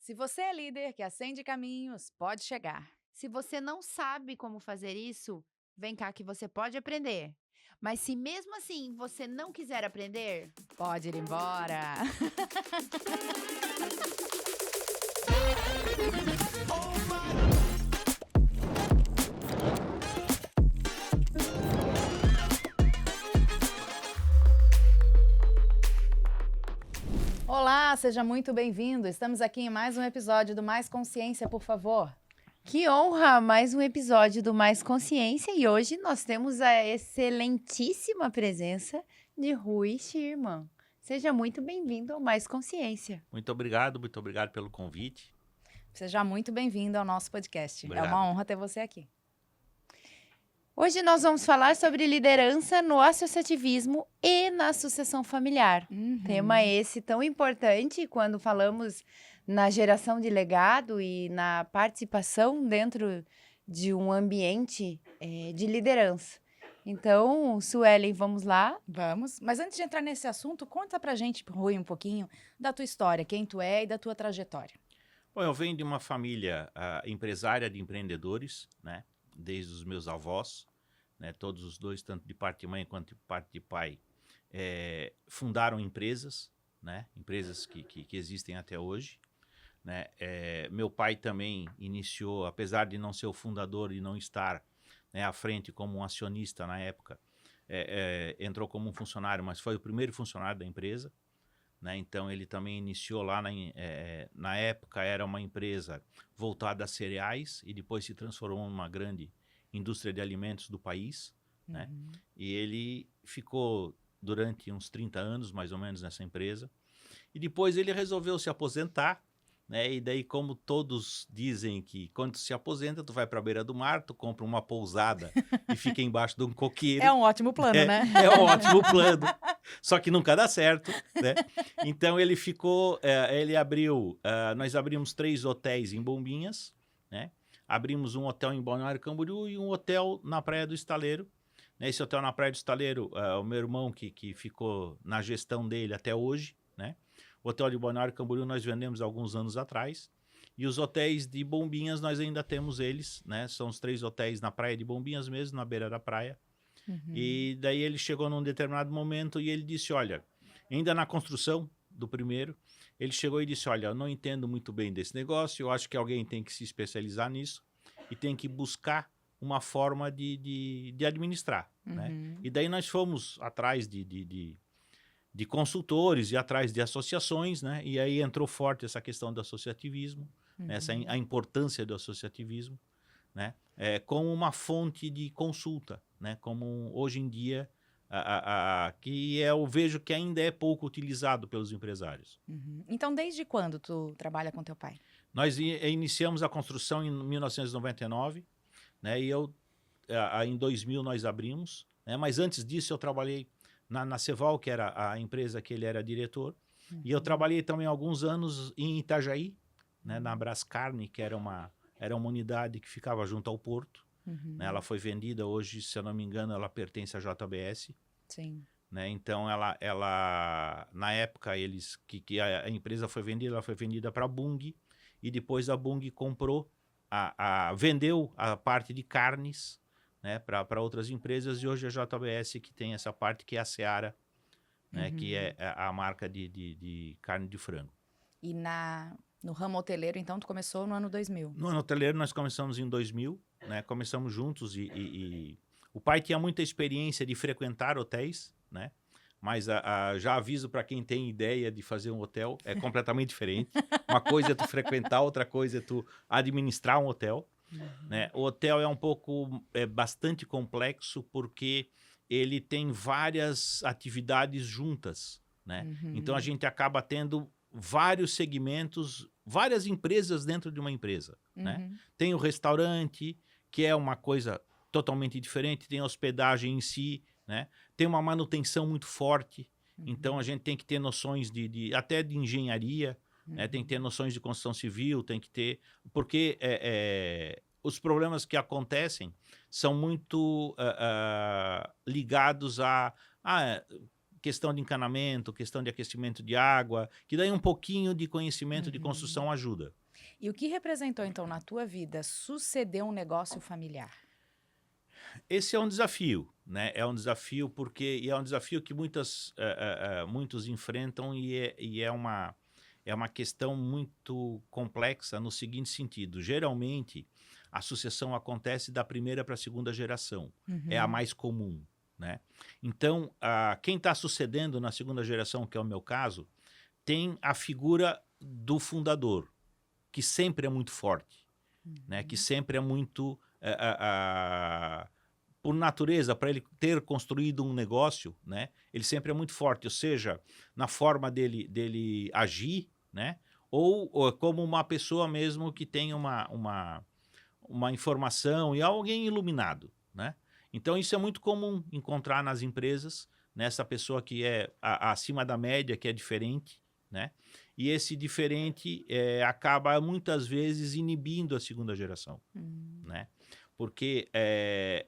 Se você é líder que acende caminhos, pode chegar. Se você não sabe como fazer isso, vem cá que você pode aprender. Mas se mesmo assim você não quiser aprender, Pode ir embora. Olá, seja muito bem-vindo. Estamos aqui em mais um episódio do Mais Consciência, por favor. que honra! Mais um episódio do Mais Consciência e hoje nós temos a excelentíssima presença de Rui Schirman. Seja muito bem-vindo ao Mais Consciência. Muito obrigado pelo convite. Seja muito bem-vindo ao nosso podcast. É Obrigado. uma honra ter você aqui. Hoje nós vamos falar sobre liderança no associativismo e na sucessão familiar. Tema esse tão importante quando falamos na geração de legado e na participação dentro de um ambiente de liderança. Então, Suelen, vamos lá? Vamos. Mas antes de entrar nesse assunto, conta pra gente, Rui, um pouquinho da tua história, quem tu é e da tua trajetória. Bom, eu venho de uma família empresária de empreendedores, né? Desde os meus avós, né? Todos os dois, tanto de parte de mãe quanto de parte de pai, fundaram empresas, né? Empresas que existem até hoje. Né? Meu pai também iniciou, apesar de não ser o fundador e não estar, né, à frente como um acionista na época, entrou como um funcionário, mas foi o primeiro funcionário da empresa. Né? Então ele também iniciou lá, na época era uma empresa voltada a cereais e depois se transformou numa grande indústria de alimentos do país. Né? E ele ficou durante uns 30 anos, mais ou menos, nessa empresa. E depois ele resolveu se aposentar. Né? E daí, como todos dizem que quando tu se aposenta, tu vai para a beira do mar, tu compra uma pousada e fica embaixo de um coqueiro. É um ótimo plano, né? É um ótimo plano, só que nunca dá certo, né? Então ele ficou, nós abrimos 3 hotéis em Bombinhas, né? Abrimos um hotel em Balneário Camboriú e um hotel na Praia do Estaleiro. Esse hotel na Praia do Estaleiro, o meu irmão que ficou na gestão dele até hoje, né? O hotel de Balneário Camboriú nós vendemos alguns anos atrás. E os hotéis de Bombinhas nós ainda temos eles, né? São os 3 hotéis na praia de Bombinhas mesmo, na beira da praia. E daí ele chegou num determinado momento e ele disse, olha, ainda na construção do primeiro, ele chegou e disse, olha, eu não entendo muito bem desse negócio, eu acho que alguém tem que se especializar nisso e tem que buscar uma forma de administrar. Né? E daí nós fomos atrás de consultores e atrás de associações, né? E aí entrou forte essa questão do associativismo, né? A importância do associativismo, né? Como uma fonte de consulta, né? Como hoje em dia, eu vejo que ainda é pouco utilizado pelos empresários. Então, desde quando tu trabalha com teu pai? Nós iniciamos a construção em 1999, né? E em 2000 nós abrimos, né? Mas antes disso eu trabalhei na Ceval, que era a empresa que ele era diretor, e eu trabalhei também alguns anos em Itajaí, né? Na Brascarne, que era uma unidade que ficava junto ao porto. Né? Ela foi vendida hoje, se eu não me engano, ela pertence à JBS. Sim. Né? Então, na época, a empresa foi vendida, ela foi vendida para a Bunge, e depois a Bunge comprou, vendeu a parte de carnes, né, para outras empresas, e hoje a JBS que tem essa parte, que é a Seara, né, que é a marca de carne de frango. E no ramo hoteleiro, então, tu começou no ano 2000? No ano hoteleiro nós começamos em 2000, né, começamos juntos e o pai tinha muita experiência de frequentar hotéis, né, mas já aviso para quem tem ideia de fazer um hotel, é completamente diferente. Uma coisa é tu frequentar, outra coisa é tu administrar um hotel. Né? O hotel é bastante complexo porque ele tem várias atividades juntas. Né? Então a gente acaba tendo vários segmentos, várias empresas dentro de uma empresa. Né? Tem o restaurante, que é uma coisa totalmente diferente, tem a hospedagem em si, né? Tem uma manutenção muito forte, então a gente tem que ter noções até de engenharia, né? Tem que ter noções de construção civil, tem que ter, porque os problemas que acontecem são muito ligados questão de encanamento, questão de aquecimento de água, que daí um pouquinho de conhecimento de construção ajuda. E o que representou, então, na tua vida, suceder um negócio familiar? Esse é um desafio, né? É um desafio e é um desafio que muitos enfrentam e é uma questão muito complexa no seguinte sentido. Geralmente, a sucessão acontece da primeira para a segunda geração. É a mais comum, né? Então, quem está sucedendo na segunda geração, que é o meu caso, tem a figura do fundador, que sempre é muito forte, né? Que sempre é muito... por natureza, para ele ter construído um negócio, né? Ele sempre é muito forte, ou seja, na forma dele agir, né? Ou como uma pessoa mesmo que tem uma informação e alguém iluminado, né? Então isso é muito comum encontrar nas empresas, nessa pessoa que é acima da média, que é diferente, né? E esse diferente acaba muitas vezes inibindo a segunda geração, né? Porque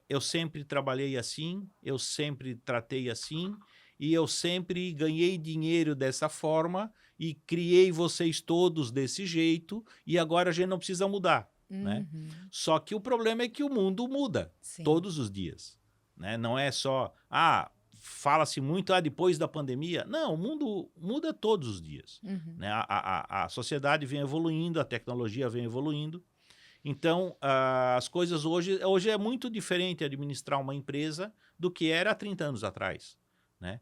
eu sempre trabalhei assim, eu sempre tratei assim, e eu sempre ganhei dinheiro dessa forma e criei vocês todos desse jeito, e agora a gente não precisa mudar, né? Só que o problema é que o mundo muda todos os dias, né? Não é só, fala-se muito, depois da pandemia. Não, o mundo muda todos os dias, né? A sociedade vem evoluindo, a tecnologia vem evoluindo. Então, as coisas hoje é muito diferente administrar uma empresa do que era há 30 anos atrás, né?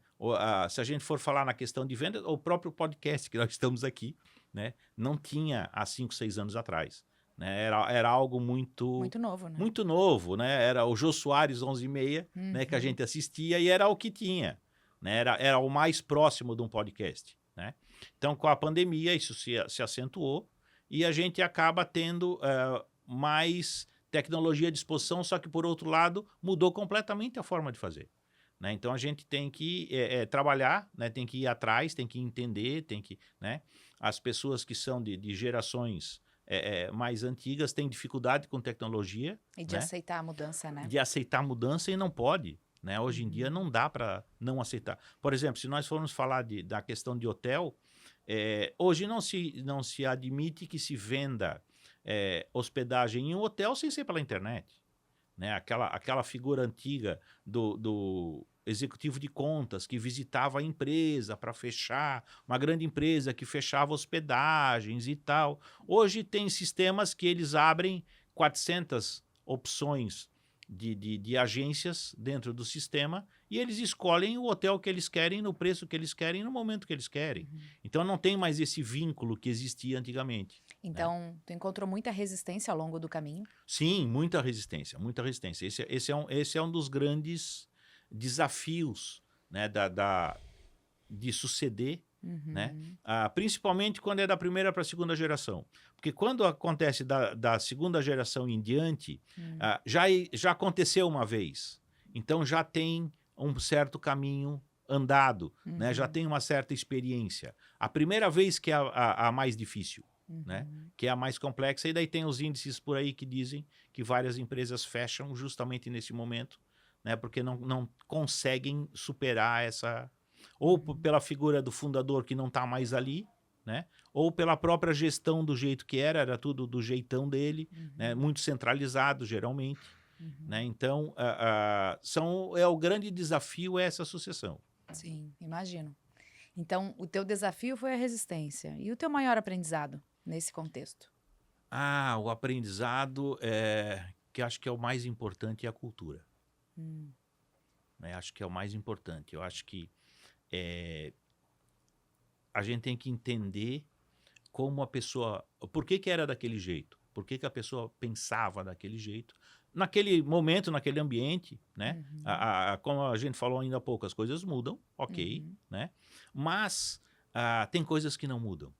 Se a gente for falar na questão de venda, o próprio podcast que nós estamos aqui, né, não tinha há 5, 6 anos atrás, né? Era algo muito novo, né? Muito novo, né? Era o Jô Soares 11h30, né, que a gente assistia e era o que tinha, né? Era o mais próximo de um podcast, né? Então, com a pandemia, isso se acentuou e a gente acaba tendo... mais tecnologia à disposição, só que, por outro lado, mudou completamente a forma de fazer, né? Então, a gente tem que trabalhar, né? Tem que ir atrás, tem que entender, né? As pessoas que são de gerações mais antigas têm dificuldade com tecnologia. E de aceitar a mudança, né? De aceitar a mudança e não pode, né? Hoje em dia não dá para não aceitar. Por exemplo, se nós formos falar da questão de hotel, hoje não se admite que se venda hospedagem em um hotel sem ser pela internet, né? Aquela figura antiga do executivo de contas que visitava a empresa para fechar, uma grande empresa que fechava hospedagens e tal. Hoje tem sistemas que eles abrem 400 opções de agências dentro do sistema e eles escolhem o hotel que eles querem, no preço que eles querem, no momento que eles querem. Então não tem mais esse vínculo que existia antigamente. Então, tu encontrou muita resistência ao longo do caminho? Sim, muita resistência, muita resistência. Esse é um dos grandes desafios, né, de suceder, né? Principalmente quando é da primeira para a segunda geração. Porque quando acontece da segunda geração em diante, já aconteceu uma vez. Então já tem um certo caminho andado, né? Já tem uma certa experiência. A primeira vez que é a mais difícil, né? Que é a mais complexa, e daí tem os índices por aí que dizem que várias empresas fecham justamente nesse momento, né? Porque não conseguem superar essa... Ou pela figura do fundador que não está mais ali, né? Ou pela própria gestão do jeito que era tudo do jeitão dele, né? Muito centralizado, geralmente. Né? Então, o grande desafio é essa sucessão. Sim, imagino. Então, o teu desafio foi a resistência. E o teu maior aprendizado nesse contexto? O aprendizado que acho que é o mais importante é a cultura. Acho que é o mais importante. Eu acho que a gente tem que entender como a pessoa... Por que era daquele jeito? Por que a pessoa pensava daquele jeito? Naquele momento, naquele ambiente, né? Como a gente falou ainda há pouco, as coisas mudam, ok, né? Mas tem coisas que não mudam,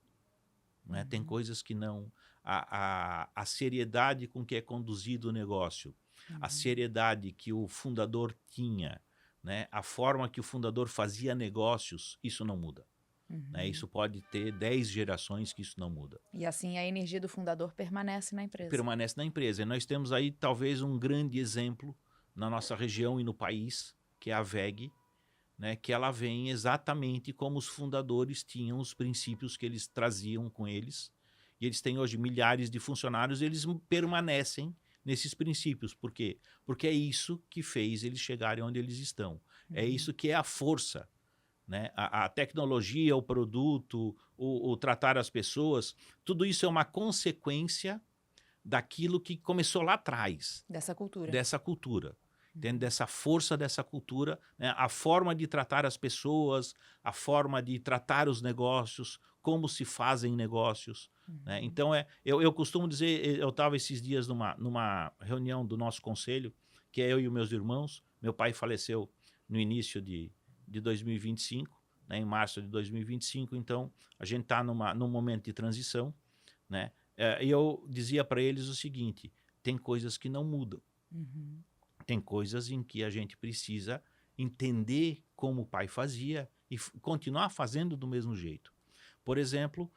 né? Tem coisas que não... A seriedade com que é conduzido o negócio, a seriedade que o fundador tinha, né? A forma que o fundador fazia negócios, isso não muda. Né? Isso pode ter 10 gerações que isso não muda. E assim a energia do fundador permanece na empresa. Permanece na empresa. E nós temos aí talvez um grande exemplo na nossa região e no país, que é a WEG, né, que ela vem exatamente como os fundadores tinham os princípios que eles traziam com eles. E eles têm hoje milhares de funcionários, e eles permanecem nesses princípios. Por quê? Porque é isso que fez eles chegarem onde eles estão. É isso que é a força, né? A tecnologia, o produto, o tratar as pessoas, tudo isso é uma consequência daquilo que começou lá atrás, Dessa cultura. dessa cultura. Entende? Dessa força dessa cultura, né? A forma de tratar as pessoas, a forma de tratar os negócios, como se fazem negócios. Né? Então, eu costumo dizer, eu estava esses dias numa reunião do nosso conselho, que é eu e os meus irmãos. Meu pai faleceu no início de 2025, né? Em março de 2025, então a gente está num momento de transição. Né? E eu dizia para eles o seguinte: tem coisas que não mudam. Tem coisas em que a gente precisa entender como o pai fazia e continuar fazendo do mesmo jeito. Por exemplo,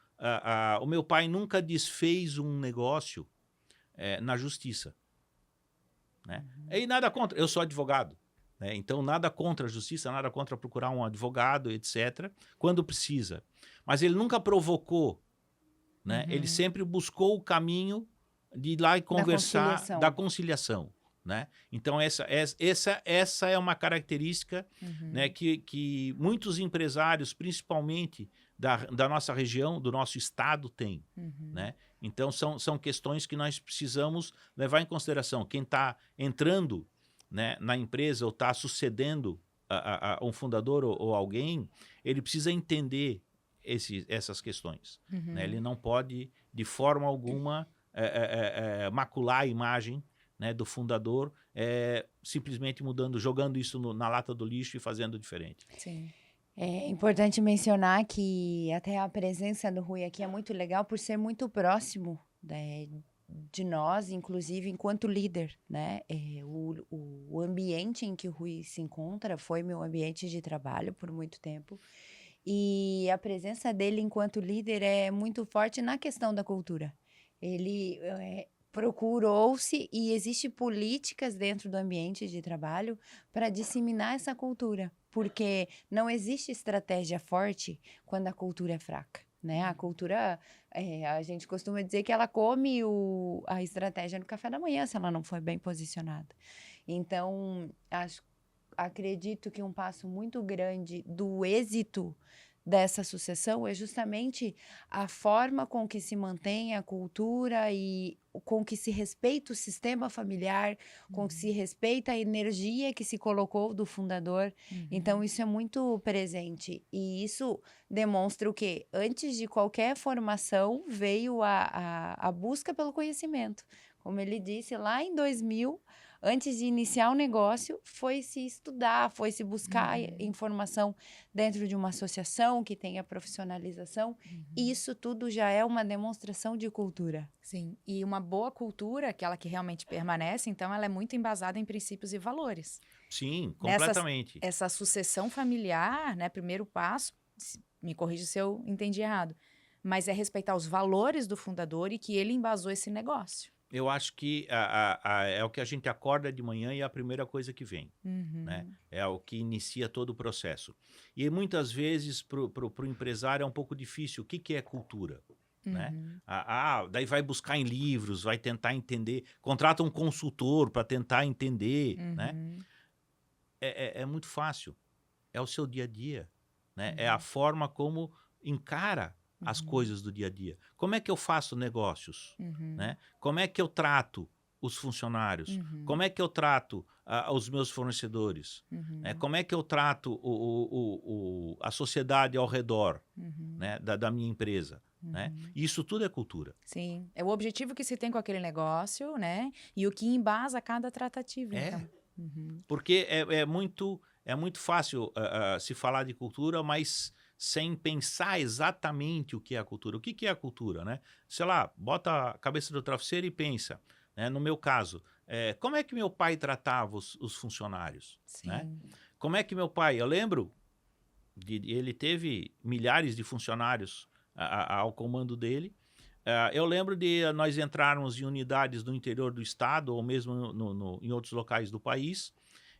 o meu pai nunca desfez um negócio na justiça. Né? E nada contra, eu sou advogado. Né? Então, nada contra a justiça, nada contra procurar um advogado, etc., quando precisa. Mas ele nunca provocou. Né? Ele sempre buscou o caminho de ir lá e conversar da conciliação. Né? Então, essa é uma característica né, que muitos empresários, principalmente da nossa região, do nosso estado, têm. Né? Então, são questões que nós precisamos levar em consideração. Quem está entrando, né, na empresa ou está sucedendo a um fundador ou alguém, ele precisa entender essas questões. Né? Ele não pode, de forma alguma, macular a imagem, né, do fundador, simplesmente jogando isso na lata do lixo e fazendo diferente. Sim. É importante mencionar que até a presença do Rui aqui é muito legal por ser muito próximo, né, de nós, inclusive enquanto líder, né? O ambiente em que o Rui se encontra foi meu ambiente de trabalho por muito tempo. E a presença dele enquanto líder é muito forte na questão da cultura. Ele procurou-se e existe políticas dentro do ambiente de trabalho para disseminar essa cultura, porque não existe estratégia forte quando a cultura é fraca, né? A cultura, a gente costuma dizer que ela come a estratégia no café da manhã se ela não for bem posicionada. Então, acredito que um passo muito grande do êxito dessa sucessão é justamente a forma com que se mantém a cultura e com que se respeita o sistema familiar, com que se respeita a energia que se colocou do fundador. Então, isso é muito presente. E isso demonstra o quê? Antes de qualquer formação, veio a busca pelo conhecimento. Como ele disse, lá em 2000... Antes de iniciar o negócio, foi se estudar, foi se buscar informação dentro de uma associação que tenha profissionalização. Isso tudo já é uma demonstração de cultura. Sim, e uma boa cultura, aquela que realmente permanece, então ela é muito embasada em princípios e valores. Sim, completamente. Essa sucessão familiar, né, primeiro passo, me corrija se eu entendi errado, mas é respeitar os valores do fundador e que ele embasou esse negócio. Eu acho que é o que a gente acorda de manhã e é a primeira coisa que vem. Né? É o que inicia todo o processo. E muitas vezes para o empresário é um pouco difícil. O que é cultura? Né? Daí vai buscar em livros, vai tentar entender, contrata um consultor para tentar entender. Né? É muito fácil. É o seu dia a dia. Né? É a forma como encara as coisas do dia a dia. Como é que eu faço negócios? Né? Como é que eu trato os funcionários? Como é que eu trato os meus fornecedores? Né? Como é que eu trato a sociedade ao redor né? da minha empresa? Né? Isso tudo é cultura. Sim, é o objetivo que se tem com aquele negócio, né? E o que embasa cada tratativa, então. Porque é muito fácil se falar de cultura, mas sem pensar exatamente o que é a cultura. O que é a cultura, né? Sei lá, bota a cabeça do travesseiro e pensa. Né? No meu caso, como é que meu pai tratava os funcionários? Né? Como é que meu pai... Eu lembro, ele teve milhares de funcionários ao comando dele. Eu lembro de nós entrarmos em unidades do interior do estado ou mesmo em outros locais do país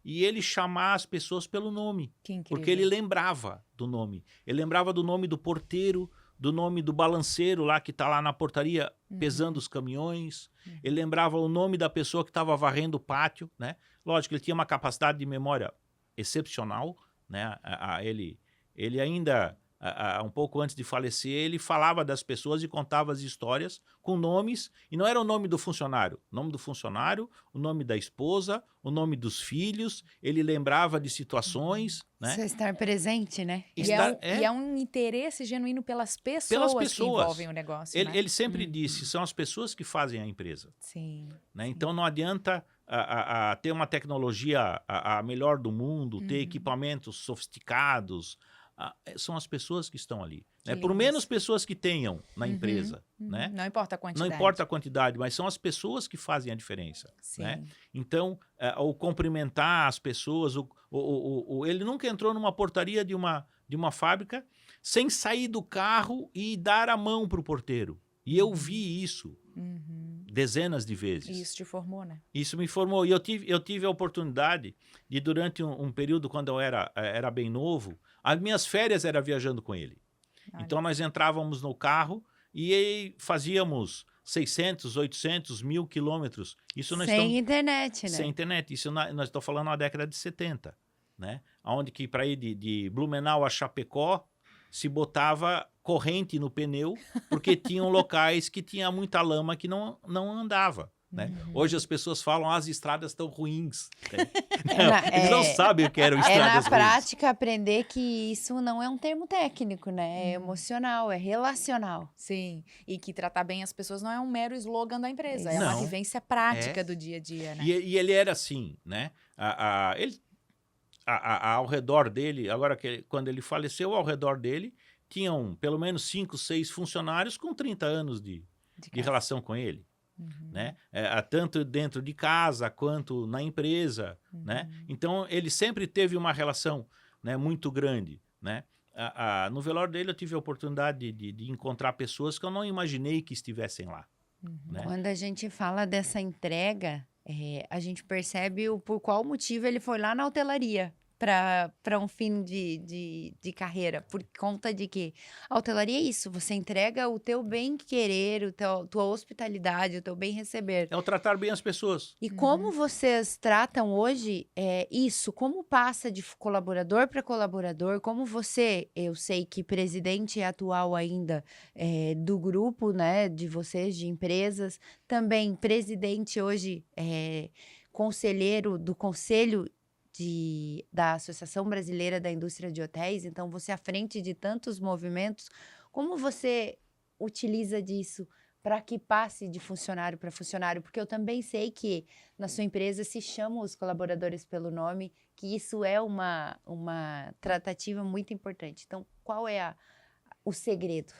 e ele chamar as pessoas pelo nome. Que incrível. Porque ele lembrava do nome. Ele lembrava do nome do porteiro, do nome do balanceiro lá que está lá na portaria pesando os caminhões. Ele lembrava o nome da pessoa que estava varrendo o pátio, né? Lógico, ele tinha uma capacidade de memória excepcional, né? Ele ainda, um pouco antes de falecer, ele falava das pessoas e contava as histórias com nomes, e não era o nome do funcionário. O nome do funcionário, o nome da esposa, o nome dos filhos, ele lembrava de situações, né? Você estar presente, né? E é um interesse genuíno pelas pessoas que envolvem o negócio, né? Ele sempre disse, são as pessoas que fazem a empresa. Sim. Né? Então não adianta ter uma tecnologia a melhor do mundo, ter equipamentos sofisticados, são as pessoas que estão ali. Né? Por menos pessoas que tenham na empresa. Né? Não importa a quantidade. Não importa a quantidade, mas são as pessoas que fazem a diferença. Sim. Né? Então, o cumprimentar as pessoas, ele nunca entrou numa portaria de uma fábrica sem sair do carro e dar a mão para o porteiro. E eu vi isso dezenas de vezes. E isso te formou, né? Isso me formou. E eu tive a oportunidade de, durante um período, quando eu era bem novo, as minhas férias eram viajando com ele. Olha. Então, nós entrávamos no carro e aí fazíamos 600, 800, 1.000 quilômetros. Isso nós Sem internet, né? Sem internet. Isso nós estamos falando na década de 70. Né? Onde que para ir de Blumenau a Chapecó se botava corrente no pneu, porque tinham locais que tinha muita lama que não andava. Né? Hoje as pessoas falam, as estradas estão ruins. Né? Eles não sabem o que eram estradas ruins. É na prática aprender que isso não é um termo técnico, né? É emocional, é relacional. Sim, e que tratar bem as pessoas não é um mero slogan da empresa, é Não. uma vivência prática do dia a dia, né? E ele era assim, né? Ao redor dele, agora quando ele faleceu, ao redor dele, tinham pelo menos 5, 6 funcionários com 30 anos de relação com ele. Né? Tanto dentro de casa quanto na empresa. Né? Então, ele sempre teve uma relação, né, muito grande. Né? No velório dele, eu tive a oportunidade de encontrar pessoas que eu não imaginei que estivessem lá. Né? Quando a gente fala dessa entrega, a gente percebe por qual motivo ele foi lá na hotelaria para um fim de carreira, por conta de que a hotelaria é isso, você entrega o teu bem-querer, tua hospitalidade, o teu bem-receber. É o tratar bem as pessoas. E como vocês tratam hoje isso? Como passa de colaborador para colaborador? Como você, eu sei que presidente atual ainda do grupo, né, de vocês, de empresas, também presidente hoje, conselheiro do conselho da Associação Brasileira da Indústria de Hotéis, então você à frente de tantos movimentos, como você utiliza disso para que passe de funcionário para funcionário? Porque eu também sei que na sua empresa se chamam os colaboradores pelo nome, que isso é uma tratativa muito importante. Então, qual é o segredo?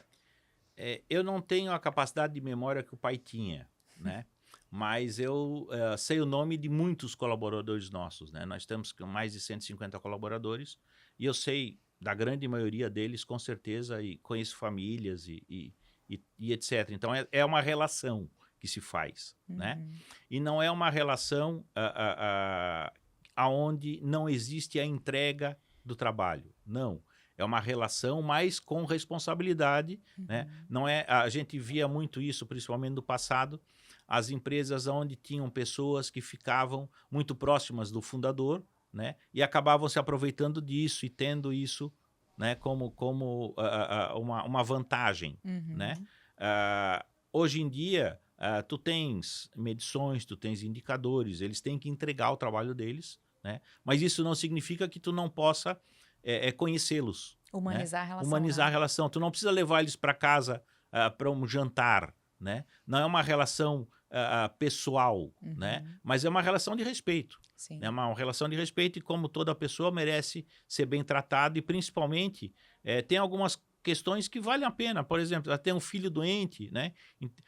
Eu não tenho a capacidade de memória que o pai tinha, né? Mas eu sei o nome de muitos colaboradores nossos, né? Nós temos mais de 150 colaboradores e eu sei da grande maioria deles, com certeza, e conheço famílias e etc. Então, é uma relação que se faz, né? E não é uma relação aonde não existe a entrega do trabalho, não. É uma relação mais com responsabilidade, né? Não a gente via muito isso, principalmente no passado, as empresas onde tinham pessoas que ficavam muito próximas do fundador, né? E acabavam se aproveitando disso e tendo isso, né, como uma vantagem, né? Hoje em dia, tu tens medições, tu tens indicadores, eles têm que entregar o trabalho deles, né? Mas isso não significa que tu não possa conhecê-los. Humanizar, né? A relação. Humanizar a relação. Tu não precisa levar eles para casa para um jantar, né? Não é uma relação pessoal, né? Mas é uma relação de respeito. Sim. É uma relação de respeito e como toda pessoa merece ser bem tratada e principalmente tem algumas questões que valem a pena. Por exemplo, tem um filho doente, né?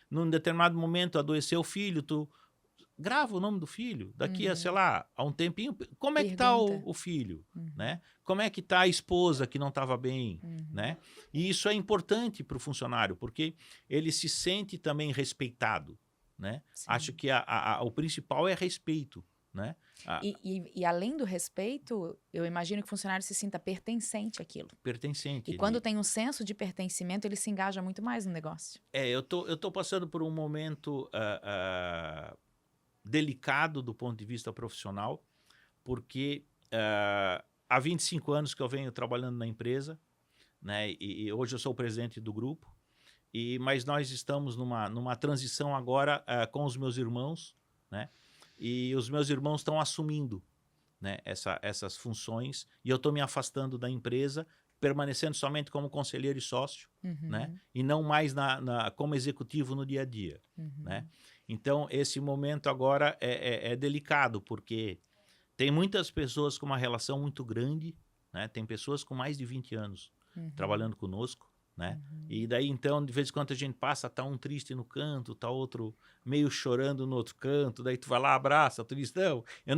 Num determinado momento adoeceu o filho, tu grava o nome do filho, daqui a, sei lá, a um tempinho, como é que está o filho, né? Como é que está a esposa que não estava bem, né? E isso é importante para o funcionário, porque ele se sente também respeitado, né? Acho que o principal é respeito, né? E além do respeito, eu imagino que o funcionário se sinta pertencente àquilo. Pertencente. E quando tem um senso de pertencimento, ele se engaja muito mais no negócio. Eu tô passando por um momento delicado do ponto de vista profissional, porque há 25 anos que eu venho trabalhando na empresa, né? E hoje eu sou o presidente do grupo, mas nós estamos numa transição agora com os meus irmãos, né? E os meus irmãos estão assumindo, né, essas funções, e eu estou me afastando da empresa, permanecendo somente como conselheiro e sócio, né? E não mais como executivo no dia a dia, né? Então, esse momento agora é delicado, porque tem muitas pessoas com uma relação muito grande, né? Tem pessoas com mais de 20 anos trabalhando conosco, né? E daí, então, de vez em quando a gente passa, tá um triste no canto, tá outro meio chorando no outro canto, daí tu vai lá, abraça, tu diz, não, eu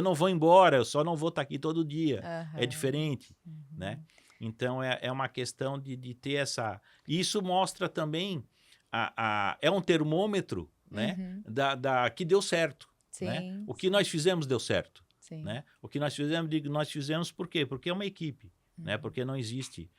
não vou embora, eu só não vou estar aqui todo dia, é diferente, né? Então, é uma questão de ter essa... Isso mostra também, é um termômetro, né, que deu certo, né? O que nós fizemos deu certo, né? O que nós fizemos por quê? Porque é uma equipe, né? Porque não existe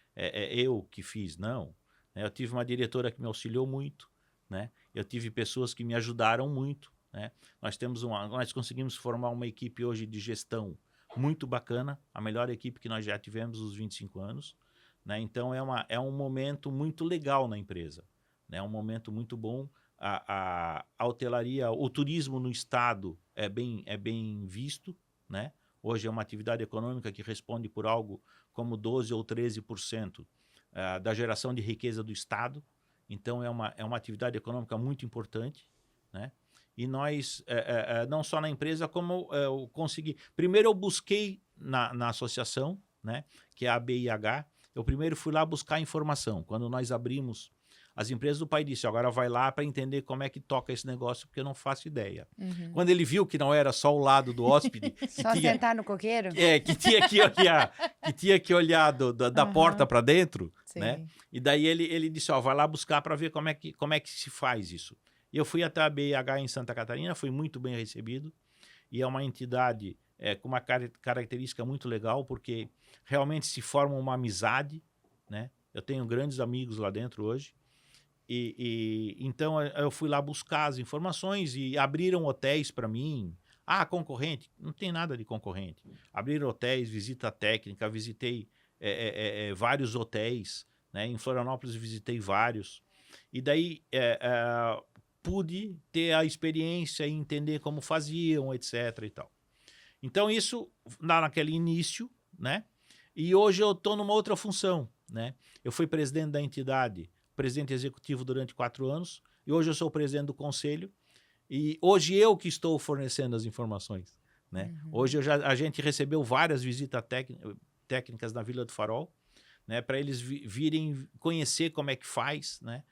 eu que fiz, não. Eu tive uma diretora que me auxiliou muito, né? Eu tive pessoas que me ajudaram muito, né? Nós conseguimos formar uma equipe hoje de gestão muito bacana, a melhor equipe que nós já tivemos nos 25 anos, né? Então é um momento muito legal na empresa, né? É um momento muito bom. A hotelaria, o turismo no estado é bem visto, né? Hoje é uma atividade econômica que responde por algo como 12% ou 13% da geração de riqueza do estado. Então, é uma atividade econômica muito importante, né? E nós, não só na empresa, como eu consegui... Primeiro, eu busquei na associação, né, que é a ABIH, eu primeiro fui lá buscar informação. Quando nós abrimos... As empresas do pai disse, agora vai lá para entender como é que toca esse negócio, porque eu não faço ideia. Quando ele viu que não era só o lado do hóspede... Só sentar no coqueiro? Que tinha que olhar da porta para dentro, né? E daí ele disse, vai lá buscar para ver como é que se faz isso. E eu fui até a BIH em Santa Catarina, fui muito bem recebido, e é uma entidade com uma característica muito legal, porque realmente se forma uma amizade, né? Eu tenho grandes amigos lá dentro hoje, então eu fui lá buscar as informações e abriram hotéis para mim. Concorrente? Não tem nada de concorrente. Abriram hotéis, visita técnica, visitei vários hotéis, né? Em Florianópolis visitei vários. E daí pude ter a experiência e entender como faziam, etc. e tal. Então isso naquele início, né? E hoje eu estou numa outra função, né? Eu fui presidente da entidade, presidente executivo durante 4 anos, e hoje eu sou o presidente do conselho, e hoje eu que estou fornecendo as informações, né? Hoje a gente recebeu várias visitas técnicas na Vila do Farol, né? Para eles virem conhecer como é que faz, né?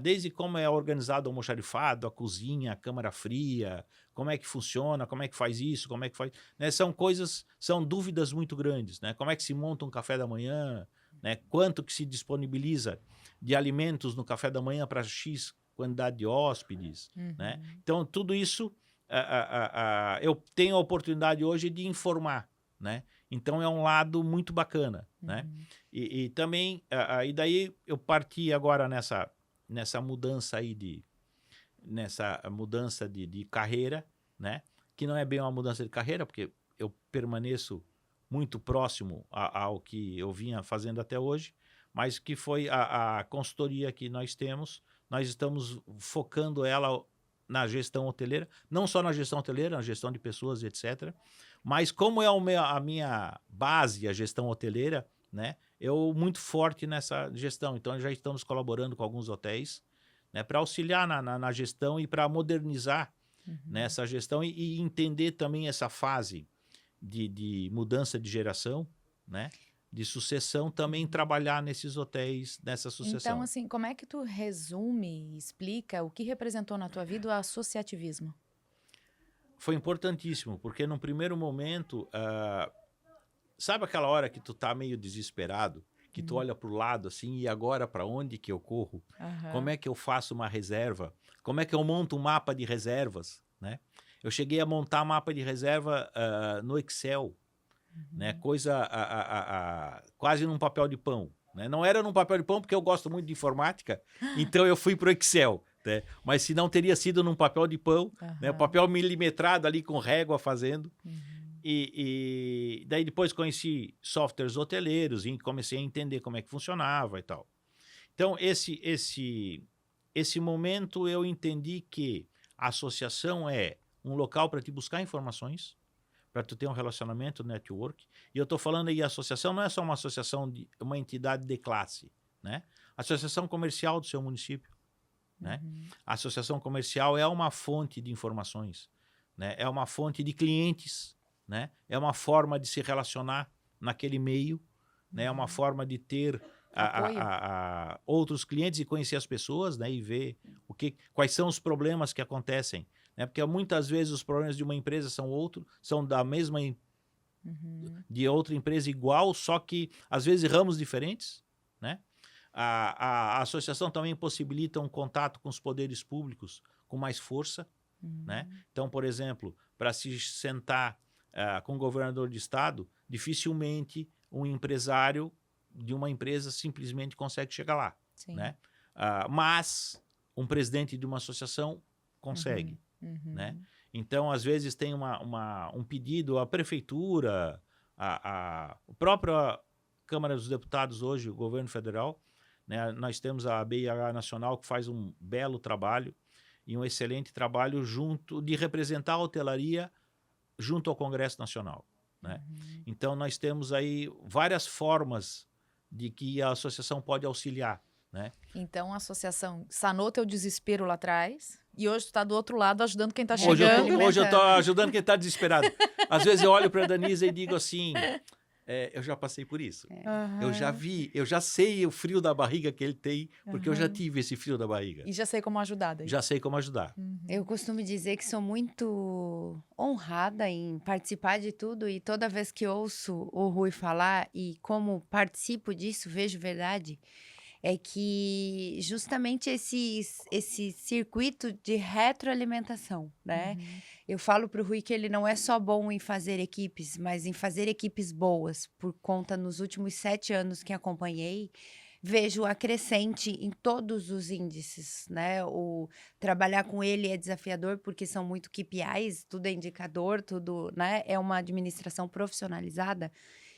Desde como é organizado o almoxarifado, a cozinha, a câmara fria, como é que funciona, como é que faz isso, como é que faz... Né? São dúvidas muito grandes, né? Como é que se monta um café da manhã, né? Quanto que se disponibiliza de alimentos no café da manhã para X quantidade de hóspedes, né? Então, tudo isso eu tenho a oportunidade hoje de informar, né? Então, é um lado muito bacana, né? E também, e daí eu parti agora nessa mudança aí de carreira, né? Que não é bem uma mudança de carreira, porque eu permaneço muito próximo ao que eu vinha fazendo até hoje, mas que foi a consultoria que nós temos. Nós estamos focando ela na gestão hoteleira, não só na gestão hoteleira, na gestão de pessoas, etc. Mas como é a minha base, a gestão hoteleira, né? Eu muito forte nessa gestão. Então, já estamos colaborando com alguns hotéis, né, para auxiliar na gestão e para modernizar nessa gestão e entender também essa fase de mudança de geração, né? De sucessão, também trabalhar nesses hotéis, nessa sucessão. Então, assim, como é que tu resume e explica o que representou na tua vida o associativismo? Foi importantíssimo, porque num primeiro momento, sabe aquela hora que tu tá meio desesperado, que tu olha pro lado assim, e agora para onde que eu corro? Como é que eu faço uma reserva? Como é que eu monto um mapa de reservas, né? Eu cheguei a montar mapa de reserva no Excel, né? Coisa quase num papel de pão. Né? Não era num papel de pão porque eu gosto muito de informática, então eu fui para o Excel. Né? Mas se não teria sido num papel de pão, né? Papel milimetrado ali com régua fazendo. E daí depois conheci softwares hoteleiros e comecei a entender como é que funcionava e tal. Então, esse momento eu entendi que a associação é um local para te buscar informações, para tu ter um relacionamento, network. E eu estou falando aí, a associação não é só uma associação, uma entidade de classe, né? A associação comercial do seu município, né? A associação comercial é uma fonte de informações, né? É uma fonte de clientes, né? É uma forma de se relacionar naquele meio, né? É uma forma de ter outros clientes e conhecer as pessoas, né? E ver quais são os problemas que acontecem. Né? Porque muitas vezes os problemas de uma empresa são da mesma de outra empresa igual, só que às vezes ramos diferentes, né? A associação também possibilita um contato com os poderes públicos com mais força, né? Então, por exemplo, para se sentar com o governador de estado, dificilmente um empresário de uma empresa simplesmente consegue chegar lá, né? Mas um presidente de uma associação consegue. Né? Então, às vezes, tem um pedido à prefeitura, a própria Câmara dos Deputados hoje, o governo federal, né? Nós temos a BIH Nacional, que faz um belo trabalho e um excelente trabalho de representar a hotelaria junto ao Congresso Nacional. Né? Então, nós temos aí várias formas de que a associação pode auxiliar. Né? Então, a associação sanou teu desespero lá atrás e hoje tu tá do outro lado ajudando quem tá chegando. Hoje eu tô ajudando quem tá desesperado. Às vezes eu olho para a Danisa e digo assim, eu já passei por isso. Eu já vi, eu já sei o frio da barriga que ele tem, porque eu já tive esse frio da barriga. E já sei como ajudar daí. Já sei como ajudar. Eu costumo dizer que sou muito honrada em participar de tudo e toda vez que ouço o Rui falar e como participo disso, vejo verdade, é que justamente esse circuito de retroalimentação, né? Eu falo para o Rui que ele não é só bom em fazer equipes, mas em fazer equipes boas, por conta nos últimos 7 anos que acompanhei, vejo a crescente em todos os índices, né? O trabalhar com ele é desafiador porque são muito KPIs, tudo é indicador, tudo, né? É uma administração profissionalizada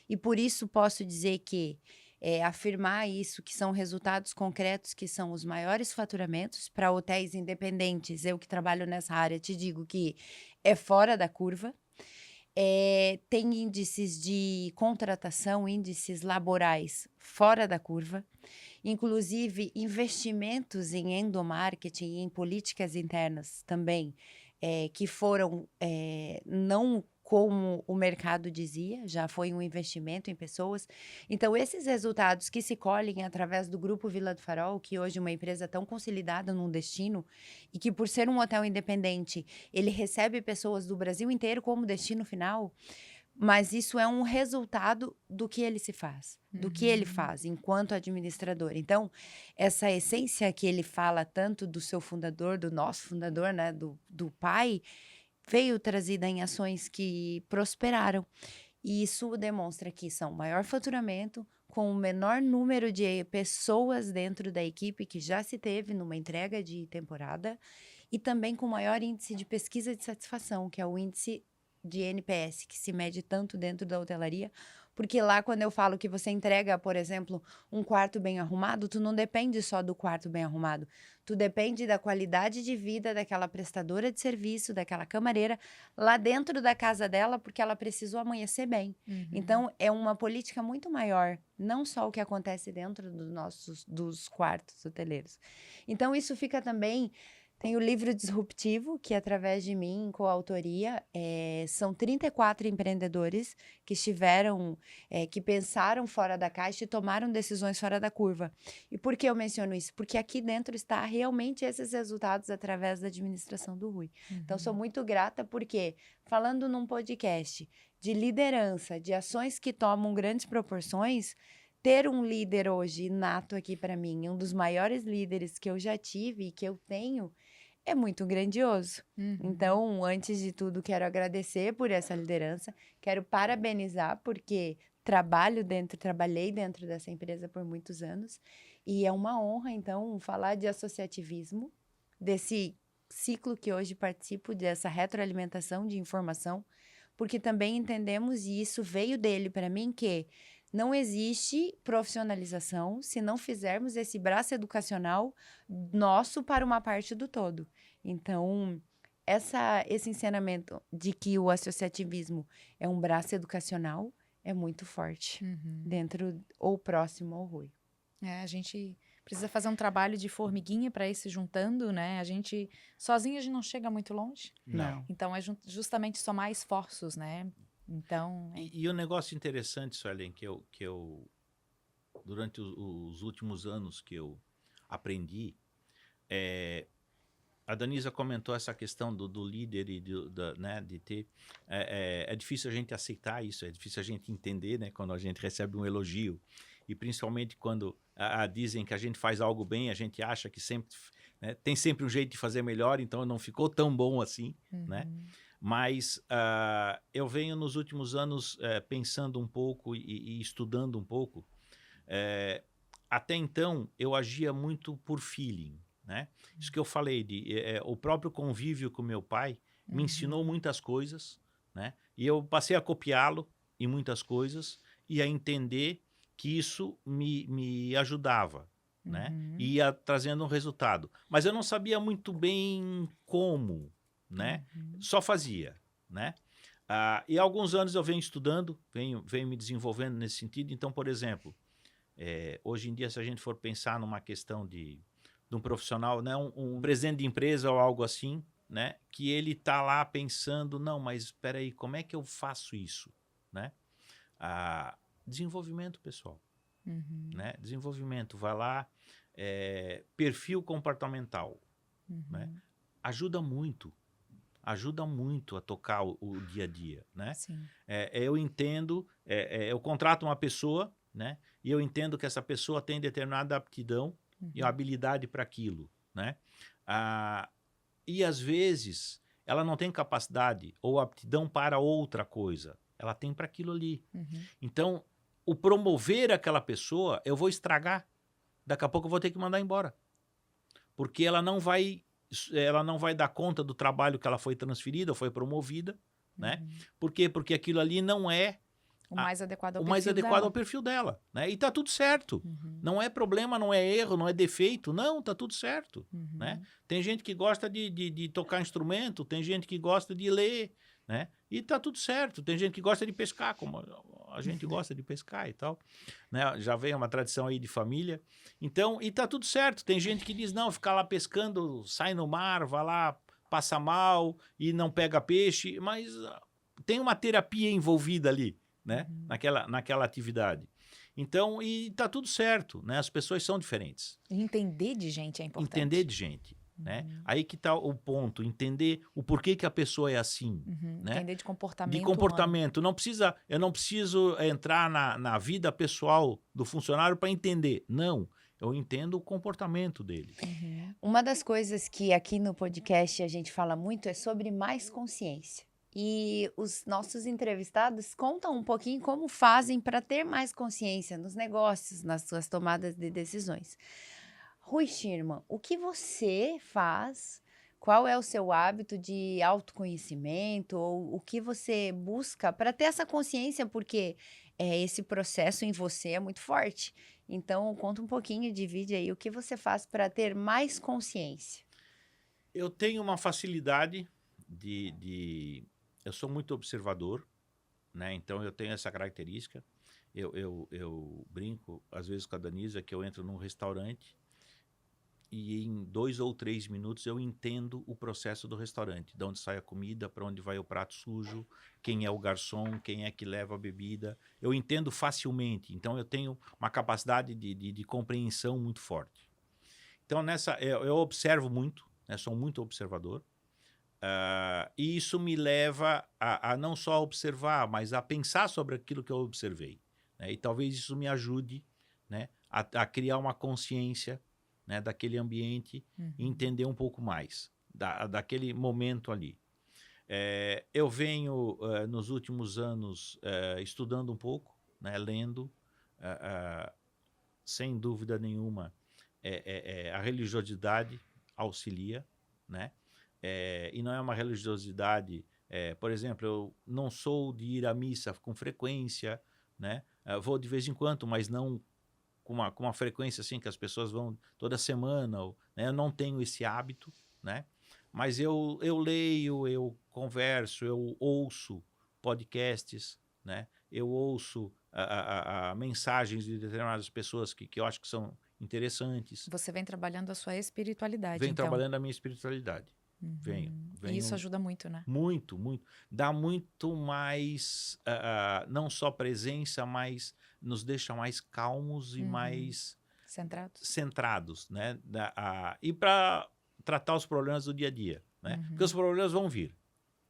e por isso posso dizer que afirmar isso, que são resultados concretos, que são os maiores faturamentos para hotéis independentes. Eu que trabalho nessa área te digo que é fora da curva. Tem índices de contratação, índices laborais fora da curva, inclusive investimentos em endomarketing e em políticas internas também, que foram não como o mercado dizia, já foi um investimento em pessoas. Então, esses resultados que se colhem através do Grupo Vila do Farol, que hoje é uma empresa tão consolidada num destino, e que por ser um hotel independente, ele recebe pessoas do Brasil inteiro como destino final, mas isso é um resultado do que ele se faz, do que ele faz enquanto administrador. Então, essa essência que ele fala tanto do seu fundador, do nosso fundador, né, do pai, veio trazida em ações que prosperaram. E isso demonstra que são maior faturamento, com o menor número de pessoas dentro da equipe que já se teve numa entrega de temporada, e também com maior índice de pesquisa de satisfação, que é o índice de NPS, que se mede tanto dentro da hotelaria, porque lá quando eu falo que você entrega, por exemplo, um quarto bem arrumado, tu não depende só do quarto bem arrumado, tu depende da qualidade de vida daquela prestadora de serviço, daquela camareira, lá dentro da casa dela, porque ela precisou amanhecer bem. Então, é uma política muito maior, não só o que acontece dentro dos quartos hoteleiros. Então, isso fica também... Tem o livro Disruptivo, que através de mim, em coautoria, são 34 empreendedores que que pensaram fora da caixa e tomaram decisões fora da curva. E por que eu menciono isso? Porque aqui dentro está realmente esses resultados através da administração do Rui. Então, sou muito grata porque, falando num podcast de liderança, de ações que tomam grandes proporções, ter um líder hoje nato aqui para mim, um dos maiores líderes que eu já tive e que eu tenho, é muito grandioso. Uhum. Então, antes de tudo, quero agradecer por essa liderança, quero parabenizar, porque trabalhei dentro dessa empresa por muitos anos, e é uma honra, então, falar de associativismo, desse ciclo que hoje participo, dessa retroalimentação de informação, porque também entendemos, e isso veio dele para mim, que não existe profissionalização se não fizermos esse braço educacional nosso para uma parte do todo. Então, esse ensinamento de que o associativismo é um braço educacional é muito forte Uhum. dentro ou próximo ao Rui. A gente precisa fazer um trabalho de formiguinha para ir se juntando, né? Sozinha a gente não chega muito longe. Não. Então, é justamente somar esforços, né? Então, E o negócio interessante, Suelen, que eu durante os últimos anos que eu aprendi, a Danisa comentou essa questão do líder e né, de ter... É difícil a gente aceitar isso, é difícil a gente entender, né, quando a gente recebe um elogio. E principalmente quando dizem que a gente faz algo bem, a gente acha que sempre... né, tem sempre um jeito de fazer melhor, então não ficou tão bom assim, né? Mas eu venho nos últimos anos pensando um pouco e estudando um pouco. Até então, eu agia muito por feeling, né? Isso que eu falei, o próprio convívio com meu pai me ensinou muitas coisas, né? E eu passei a copiá-lo em muitas coisas e a entender que isso me ajudava, né? E ia trazendo um resultado. Mas eu não sabia muito bem como, né? Só fazia, né? E há alguns anos eu venho estudando, venho me desenvolvendo nesse sentido. Então, por exemplo, hoje em dia, se a gente for pensar numa questão de um profissional, né, um presidente de empresa ou algo assim, né, que ele está lá pensando, não, mas espera aí, como é que eu faço isso, né? Desenvolvimento pessoal, né? Desenvolvimento, vai lá, perfil comportamental, né? Ajuda muito a tocar o dia a dia, né? Sim. Eu entendo, eu contrato uma pessoa, né? E eu entendo que essa pessoa tem determinada aptidão e habilidade para aquilo, né? E às vezes ela não tem capacidade ou aptidão para outra coisa, ela tem para aquilo ali. Então, o promover aquela pessoa, eu vou estragar. Daqui a pouco eu vou ter que mandar embora, porque ela não vai dar conta do trabalho que ela foi transferida, foi promovida, né? Por quê? Porque aquilo ali não é O mais adequado ao o perfil mais adequado dela. ao perfil dela, né? E tá tudo certo. Não é problema, não é erro, não é defeito, não, tá tudo certo, né? Tem gente que gosta de tocar instrumento, tem gente que gosta de ler, né? E tá tudo certo. Tem gente que gosta de pescar, como a gente gosta de pescar e tal, né? Já vem uma tradição aí de família. Então, e tá tudo certo. Tem gente que diz, não, ficar lá pescando, sai no mar, vai lá, passa mal e não pega peixe, mas tem uma terapia envolvida ali, né? Naquela atividade. Então, e tá tudo certo, né? As pessoas são diferentes. Entender de gente é importante. Entender de gente, né? Aí que tá o ponto, entender o porquê que a pessoa é assim, né? Entender de comportamento De comportamento. Eu não preciso entrar na vida pessoal do funcionário para entender. Não, eu entendo o comportamento dele. Uma das coisas que aqui no podcast a gente fala muito é sobre mais consciência. E os nossos entrevistados contam um pouquinho como fazem para ter mais consciência nos negócios, nas suas tomadas de decisões. Rui Schirman, o que você faz? Qual é o seu hábito de autoconhecimento? Ou o que você busca para ter essa consciência? Porque esse processo em você é muito forte. Então, conta um pouquinho, divide aí o que você faz para ter mais consciência. Eu tenho uma facilidade eu sou muito observador, né? Então eu tenho essa característica. Eu brinco, às vezes, com a Danisa, que eu entro num restaurante e em 2 ou 3 minutos eu entendo o processo do restaurante. De onde sai a comida, para onde vai o prato sujo, quem é o garçom, quem é que leva a bebida. Eu entendo facilmente. Então eu tenho uma capacidade de compreensão muito forte. Então eu observo muito, né? Sou muito observador. E isso me leva a não só observar, mas a pensar sobre aquilo que eu observei, né? E talvez isso me ajude, né, a criar uma consciência, né, daquele ambiente e entender um pouco mais daquele momento ali. Eu venho, nos últimos anos, estudando um pouco, né, lendo, sem dúvida nenhuma, a religiosidade auxilia, né? E não é uma religiosidade, por exemplo, eu não sou de ir à missa com frequência, né? Vou de vez em quando, mas não com uma frequência assim que as pessoas vão toda semana, né? Eu não tenho esse hábito, né? Mas eu leio, eu converso, eu ouço podcasts, né? Eu ouço mensagens de determinadas pessoas que eu acho que são interessantes. Você vem trabalhando a sua espiritualidade, Venho então. trabalhando a minha espiritualidade. Venho. E isso ajuda muito, né? Muito, muito. Dá muito mais, não só presença, mas nos deixa mais calmos e mais centrados, né? E para tratar os problemas do dia a dia, né? Porque os problemas vão vir.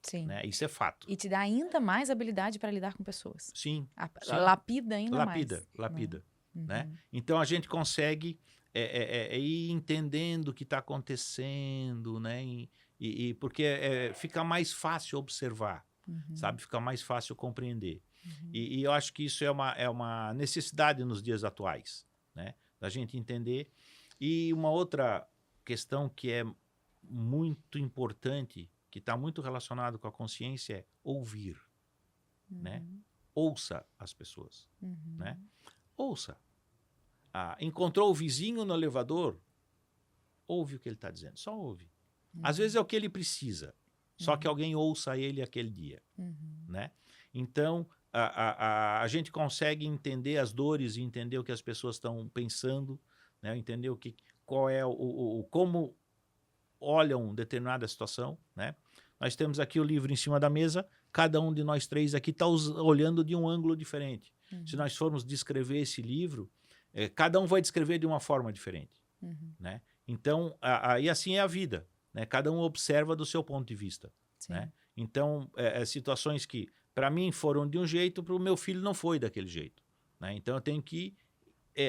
Sim. Né? Isso é fato. E te dá ainda mais habilidade para lidar com pessoas. Sim. Lapida ainda mais. Lapida. Né? Então a gente consegue ir entendendo o que está acontecendo, né? E porque fica mais fácil observar, sabe? Fica mais fácil compreender. E eu acho que isso é uma necessidade nos dias atuais, né? Da gente entender. E uma outra questão que é muito importante, que está muito relacionado com a consciência, é ouvir, né? Ouça as pessoas, né? Ouça. Encontrou o vizinho no elevador, ouve o que ele está dizendo, só ouve. Às vezes é o que ele precisa, só que alguém ouça ele aquele dia, né? Então, a gente consegue entender as dores e entender o que as pessoas estão pensando, né? Entender qual é como olham determinada situação, né? Nós temos aqui o livro em cima da mesa, cada um de nós três aqui está olhando de um ângulo diferente. Se nós formos descrever esse livro, cada um vai descrever de uma forma diferente, né? Então, e assim é a vida, né? Cada um observa do seu ponto de vista, né? Então, situações que para mim foram de um jeito, para o meu filho não foi daquele jeito, né? Então eu tenho que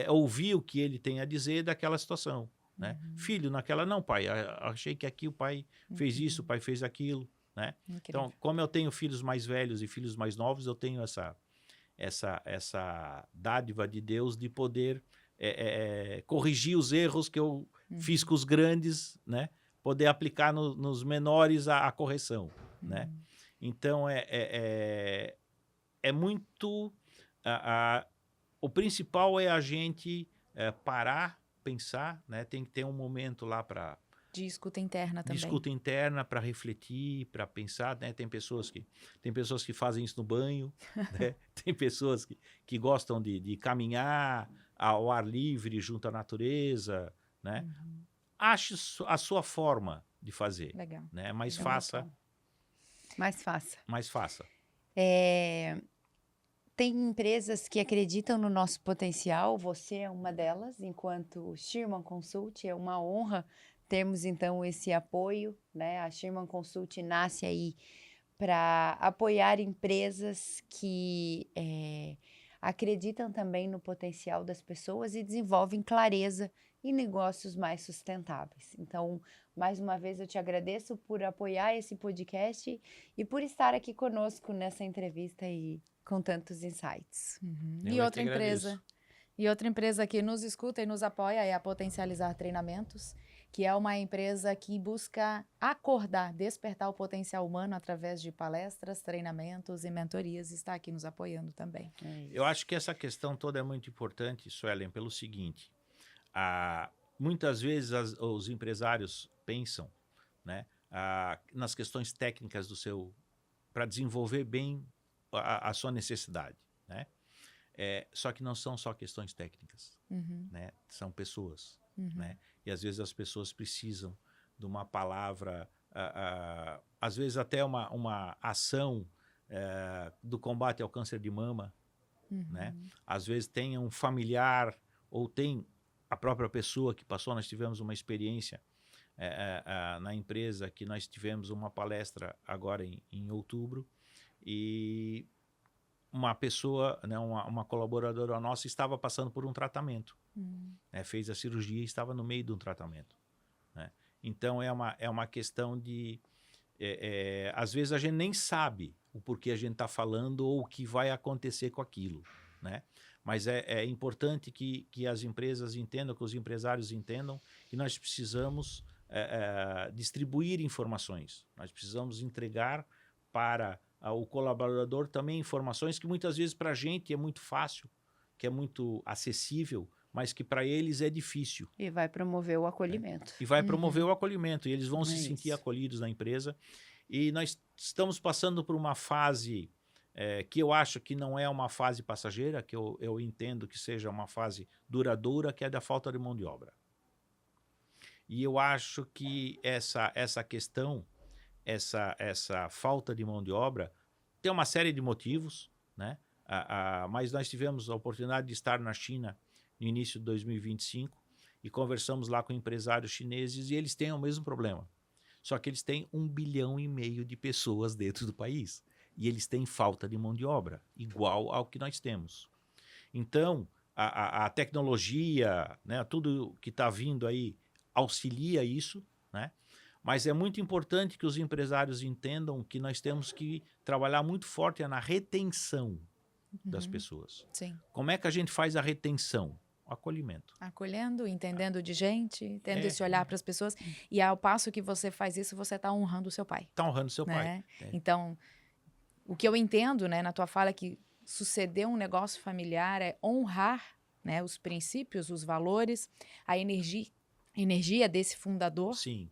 ouvir o que ele tem a dizer daquela situação, né? Filho, naquela não, pai, achei que aqui o pai fez isso, o pai fez aquilo, né? Então, como eu tenho filhos mais velhos e filhos mais novos, eu tenho essa dádiva de Deus de poder corrigir os erros que eu fiz com os grandes, né? Poder aplicar nos menores a correção, né? Então, é muito... o principal é a gente parar, pensar, né? Tem que ter um momento lá para... De escuta interna também. De escuta interna, para refletir, para pensar, né? Tem pessoas que fazem isso no banho, né? Tem pessoas que gostam de caminhar ao ar livre junto à natureza, né? Ache a sua forma de fazer. Legal. Né? Mas faça. Mais faça. Mais faça. Tem empresas que acreditam no nosso potencial, você é uma delas, enquanto Schirman Consult, é uma honra termos então esse apoio, né? A Schirman Consult nasce aí para apoiar empresas que acreditam também no potencial das pessoas e desenvolvem clareza e negócios mais sustentáveis. Então, mais uma vez eu te agradeço por apoiar esse podcast e por estar aqui conosco nessa entrevista e com tantos insights. E outra empresa que nos escuta e nos apoia é a Potencializar Treinamentos, que é uma empresa que busca acordar, despertar o potencial humano através de palestras, treinamentos e mentorias, está aqui nos apoiando também. Eu acho que essa questão toda é muito importante, Suelen, pelo seguinte, muitas vezes os empresários pensam, né, nas questões técnicas para desenvolver bem a sua necessidade, né? Só que não são só questões técnicas, né? São pessoas, né? E às vezes as pessoas precisam de uma palavra, às vezes até uma ação do combate ao câncer de mama, né? Às vezes tem um familiar ou tem a própria pessoa que passou. Nós tivemos uma experiência na empresa que nós tivemos uma palestra agora em outubro, e uma pessoa, né, uma colaboradora nossa estava passando por um tratamento, né, fez a cirurgia e estava no meio de um tratamento, né, Então, é uma questão de... às vezes, a gente nem sabe o porquê a gente está falando ou o que vai acontecer com aquilo, né? Mas é importante que as empresas entendam, que os empresários entendam que nós precisamos distribuir informações. Nós precisamos entregar para o colaborador também informações que muitas vezes para a gente é muito fácil, que é muito acessível, mas que para eles é difícil. E vai promover o acolhimento. E vai promover o acolhimento, e eles vão se sentir isso. acolhidos na empresa. E nós estamos passando por uma fase que eu acho que não é uma fase passageira, que eu entendo que seja uma fase duradoura, que é da falta de mão de obra. E eu acho que essa questão, essa falta de mão de obra, tem uma série de motivos, né? Mas nós tivemos a oportunidade de estar na China no início de 2025 e conversamos lá com empresários chineses e eles têm o mesmo problema. Só que eles têm 1,5 bilhão de pessoas dentro do país. E eles têm falta de mão de obra, igual ao que nós temos. Então, a tecnologia, né, tudo que está vindo aí, auxilia isso, né? Mas é muito importante que os empresários entendam que nós temos que trabalhar muito forte na retenção das pessoas. Sim. Como é que a gente faz a retenção? O acolhimento. Acolhendo, entendendo de gente, tendo esse olhar para as pessoas. E ao passo que você faz isso, você está honrando o seu pai. Está honrando seu né? pai. Então, o que eu entendo, né, na tua fala, é que suceder um negócio familiar é honrar, né, os princípios, os valores, a energia desse fundador. Sim.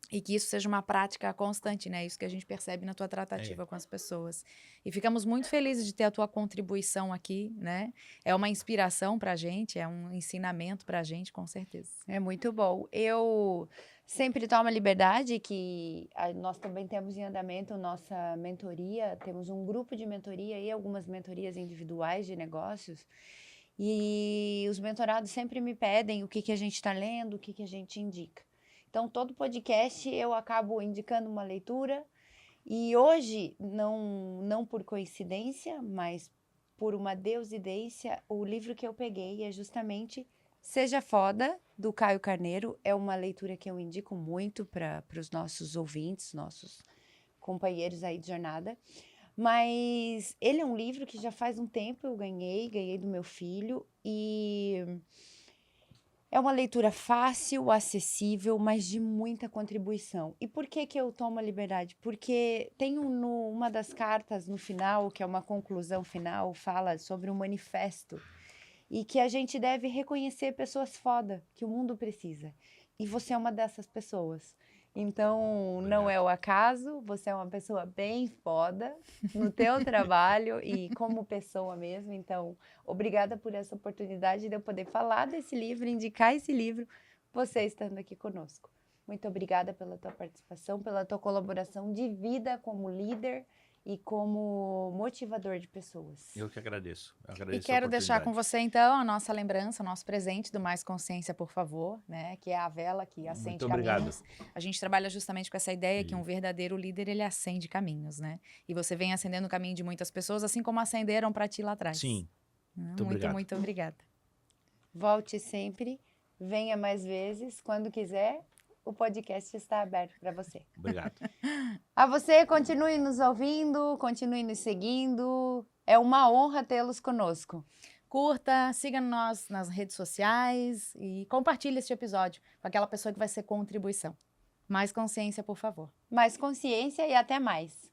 E que isso seja uma prática constante, né? Isso que a gente percebe na tua tratativa com as pessoas. E ficamos muito felizes de ter a tua contribuição aqui, né? É uma inspiração pra gente, é um ensinamento pra gente, com certeza. É muito bom. Eu sempre tomo a liberdade que nós também temos em andamento nossa mentoria, temos um grupo de mentoria e algumas mentorias individuais de negócios. E os mentorados sempre me pedem o que a gente está lendo, o que a gente indica. Então, todo podcast eu acabo indicando uma leitura e hoje, não por coincidência, mas por uma deusidência, o livro que eu peguei é justamente Seja Foda, do Caio Carneiro. É uma leitura que eu indico muito para os nossos ouvintes, nossos companheiros aí de jornada. Mas ele é um livro que já faz um tempo eu ganhei do meu filho e... é uma leitura fácil, acessível, mas de muita contribuição. E por que eu tomo a liberdade? Porque tem uma das cartas no final, que é uma conclusão final, fala sobre um manifesto. E que a gente deve reconhecer pessoas foda, que o mundo precisa. E você é uma dessas pessoas. Então, não é o acaso, você é uma pessoa bem foda no teu trabalho e como pessoa mesmo. Então, obrigada por essa oportunidade de eu poder falar desse livro, indicar esse livro, você estando aqui conosco. Muito obrigada pela tua participação, pela tua colaboração de vida como líder e como motivador de pessoas. Eu que agradeço. E quero deixar com você, então, a nossa lembrança, o nosso presente do Mais Consciência, por favor, né? Que é a vela que acende caminhos. A gente trabalha justamente com essa ideia que um verdadeiro líder, ele acende caminhos, né? E você vem acendendo o caminho de muitas pessoas, assim como acenderam para ti lá atrás. Sim. Muito obrigada. Volte sempre, venha mais vezes, quando quiser. O podcast está aberto para você. Obrigado. A você, continue nos ouvindo, continue nos seguindo. É uma honra tê-los conosco. Curta, siga-nos nas redes sociais e compartilhe este episódio com aquela pessoa que vai ser contribuição. Mais consciência, por favor. Mais consciência e até mais.